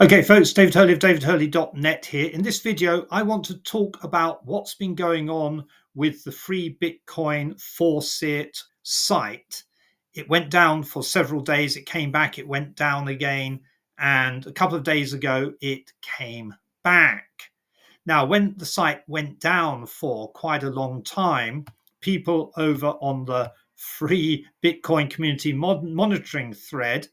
Okay, folks, David Hurley of davidhurley.net here. In this video, I want to talk about what's been going on with the Freebitcoin Faucet site. It went down for several days. It came back. It went down again. And a couple of days ago, it came back. Now, when the site went down for quite a long time, people over on the Free Bitcoin Community Monitoring thread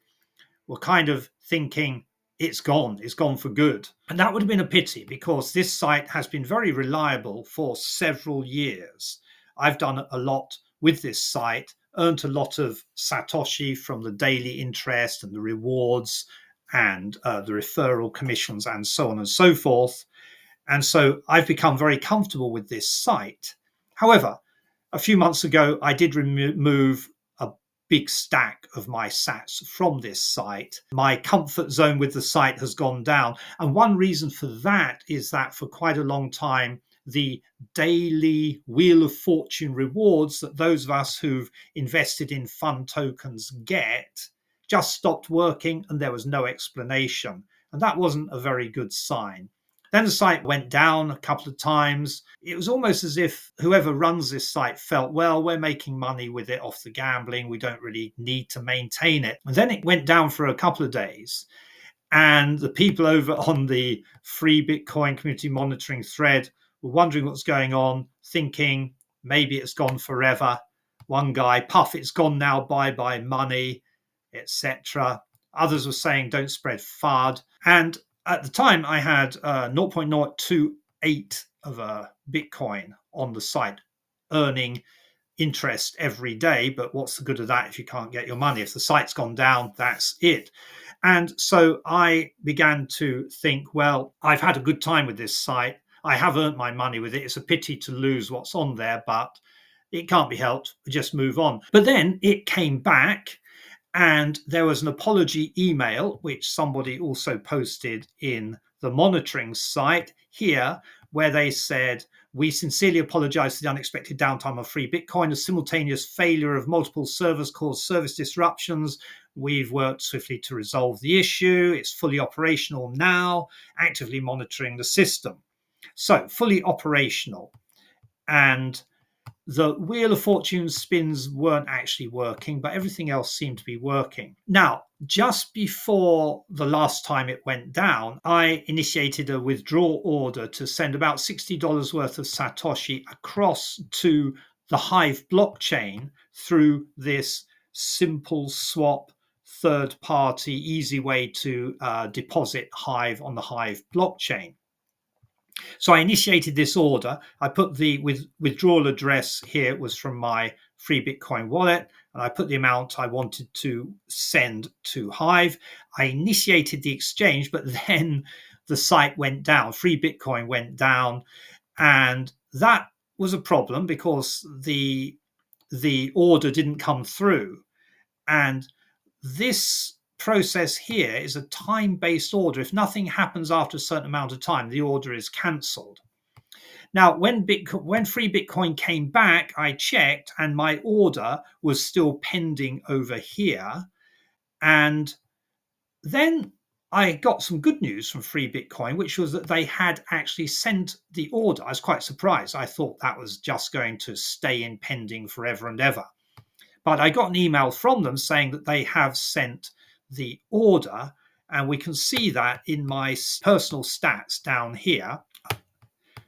were kind of thinking it's gone for good. And that would have been a pity because this site has been very reliable for several years. I've done a lot with this site, earned a lot of satoshi from the daily interest and the rewards and the referral commissions and so on and so forth. And so I've become very comfortable with this site. However, a few months ago, I did remove a big stack of my sats from this site. My comfort zone with the site has gone down. And one reason for that is that for quite a long time, the daily Wheel of Fortune rewards that those of us who've invested in fund tokens get just stopped working and there was no explanation. And that wasn't a very good sign. Then the site went down a couple of times. It was almost as if whoever runs this site felt, well, we're making money with it off the gambling. We don't really need to maintain it. And then it went down for a couple of days. And the people over on the Free Bitcoin Community Monitoring thread were wondering what's going on, thinking maybe it's gone forever. One guy, puff, it's gone now, bye-bye money, etc. Others were saying, don't spread FUD. And at the time, I had 0.028 of a Bitcoin on the site, earning interest every day. But what's the good of that if you can't get your money? If the site's gone down, that's it. And so I began to think, well, I've had a good time with this site. I have earned my money with it. It's a pity to lose what's on there, but it can't be helped. Just move on. But then it came back. And there was an apology email, which somebody also posted in the monitoring site here, where they said, we sincerely apologize for the unexpected downtime of Free Bitcoin. The simultaneous failure of multiple servers caused service disruptions. We've worked swiftly to resolve the issue. It's fully operational now, actively monitoring the system. So fully operational. And the Wheel of Fortune spins weren't actually working, but everything else seemed to be working. Now, just before the last time it went down, I initiated a withdrawal order to send about $60 worth of Satoshi across to the Hive blockchain through this simple swap third-party easy way to deposit Hive on the Hive blockchain. So I initiated this order. I put the withdrawal address here, it was from my Free Bitcoin wallet, and I put the amount I wanted to send to Hive. I initiated the exchange, but then the site went down. Free Bitcoin went down, and that was a problem because the order didn't come through. And this process here is a time-based order. If nothing happens after a certain amount of time, the order is cancelled. Now, when Free Bitcoin came back, I checked and my order was still pending over here. And then I got some good news from Free Bitcoin, which was that they had actually sent the order. I was quite surprised. I thought that was just going to stay in pending forever and ever. But I got an email from them saying that they have sent the order, and we can see that in my personal stats down here.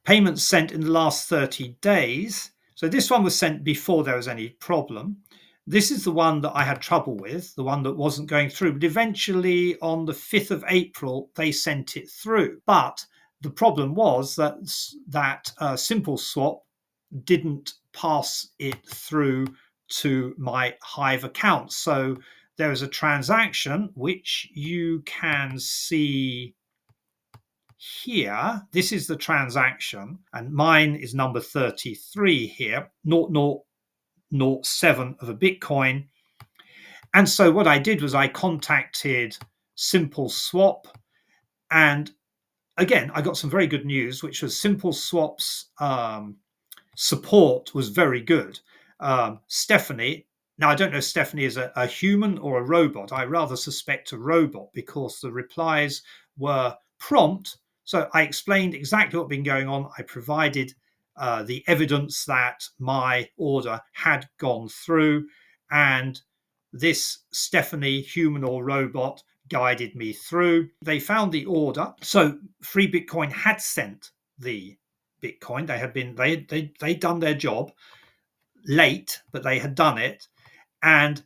Payments sent in the last 30 days. So this one was sent before there was any problem. This is the one that I had trouble with, the one that wasn't going through. But eventually on the 5th of April, they sent it through. But the problem was that Simple Swap didn't pass it through to my Hive account. So there is a transaction which you can see here. This is the transaction, and mine is number 33 here, 0.007 of a Bitcoin. And so what I did was I contacted Simple Swap, and again, I got some very good news, which was Simple Swap's support was very good. Stephanie, now I don't know if Stephanie is a human or a robot. I rather suspect a robot because the replies were prompt. So I explained exactly what had been going on. I provided the evidence that my order had gone through, and this Stephanie, human or robot, guided me through. They found the order. So Free Bitcoin had sent the Bitcoin. They'd done their job late, but they had done it. And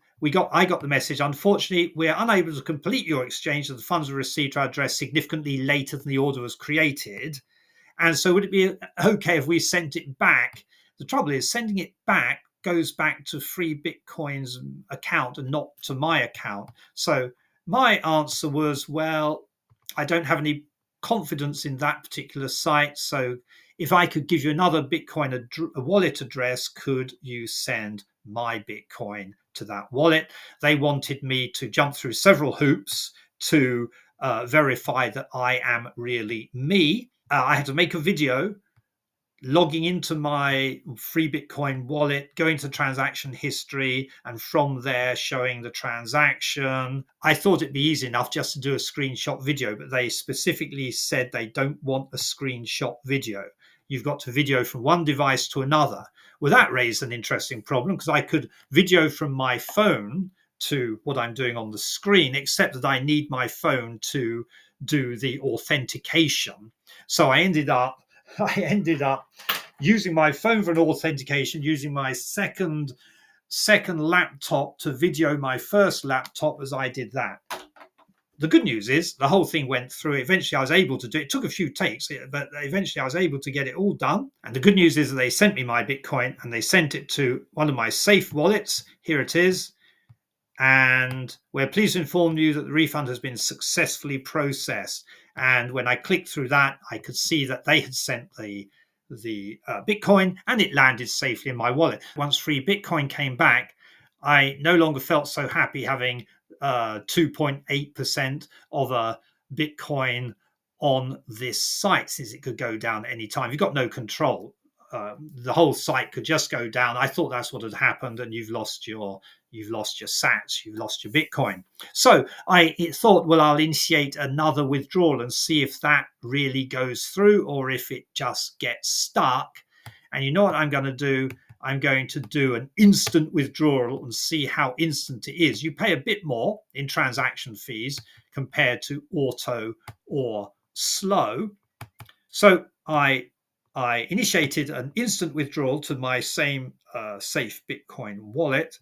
I got the message. Unfortunately, we're unable to complete your exchange, as the funds were received to our address significantly later than the order was created. And so would it be okay if we sent it back? The trouble is, sending it back goes back to Free Bitcoin's account and not to my account. So my answer was, well, I don't have any confidence in that particular site. So if I could give you another Bitcoin wallet address, could you send my Bitcoin to that wallet? They wanted me to jump through several hoops to verify that I am really me. I had to make a video logging into my Free Bitcoin wallet, going to transaction history, and from there showing the transaction. I thought it'd be easy enough just to do a screenshot video, but they specifically said they don't want a screenshot video. You've got to video from one device to another. Well, that raised an interesting problem, because I could video from my phone to what I'm doing on the screen, except that I need my phone to do the authentication. So I ended up using my phone for an authentication, using my second laptop to video my first laptop as I did that. The good news is the whole thing went through. Eventually I was able to do it. It took a few takes, but eventually I was able to get it all done. And the good news is that they sent me my Bitcoin, and they sent it to one of my safe wallets. Here it is. And we're pleased to inform you that the refund has been successfully processed. And when I clicked through that, I could see that they had sent the Bitcoin, and it landed safely in my wallet. Once Free Bitcoin came back, I no longer felt so happy having 2.8% of a Bitcoin on this site, since it could go down at any time. You've got no control. The whole site could just go down. I thought that's what had happened, and you've lost your sats, you've lost your Bitcoin. So I thought, well, I'll initiate another withdrawal and see if that really goes through, or if it just gets stuck. And you know what I'm going to do? I'm going to do an instant withdrawal and see how instant it is. You pay a bit more in transaction fees compared to auto or slow. So I initiated an instant withdrawal to my same safe Bitcoin wallet,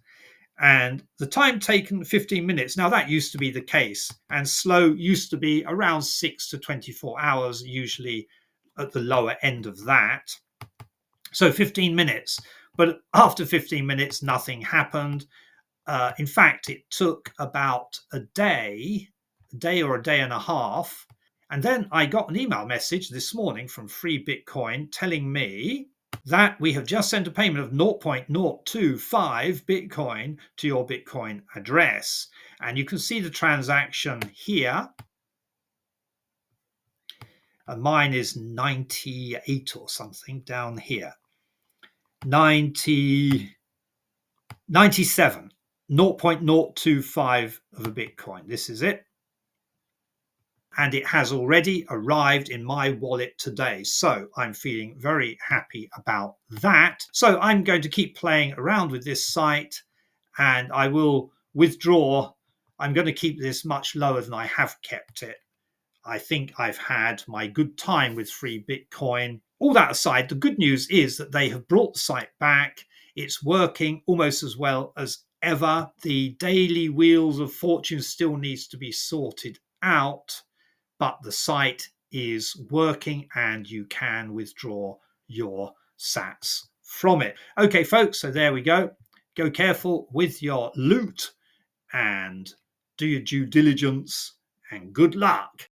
and the time taken 15 minutes. Now that used to be the case, and slow used to be around 6 to 24 hours, usually at the lower end of that. So 15 minutes, but after 15 minutes, nothing happened. In fact, it took about a day or a day and a half. And then I got an email message this morning from Free Bitcoin telling me that we have just sent a payment of 0.025 Bitcoin to your Bitcoin address. And you can see the transaction here. Mine is 98 or something down here. 97, 0.025 of a Bitcoin. This is it. And it has already arrived in my wallet today. So I'm feeling very happy about that. So I'm going to keep playing around with this site, and I will withdraw. I'm going to keep this much lower than I have kept it. I think I've had my good time with Free Bitcoin. All that aside, the good news is that they have brought the site back. It's working almost as well as ever. The daily wheels of fortune still needs to be sorted out, but the site is working and you can withdraw your sats from it. Okay, folks, so there we go. Go careful with your loot and do your due diligence, and good luck.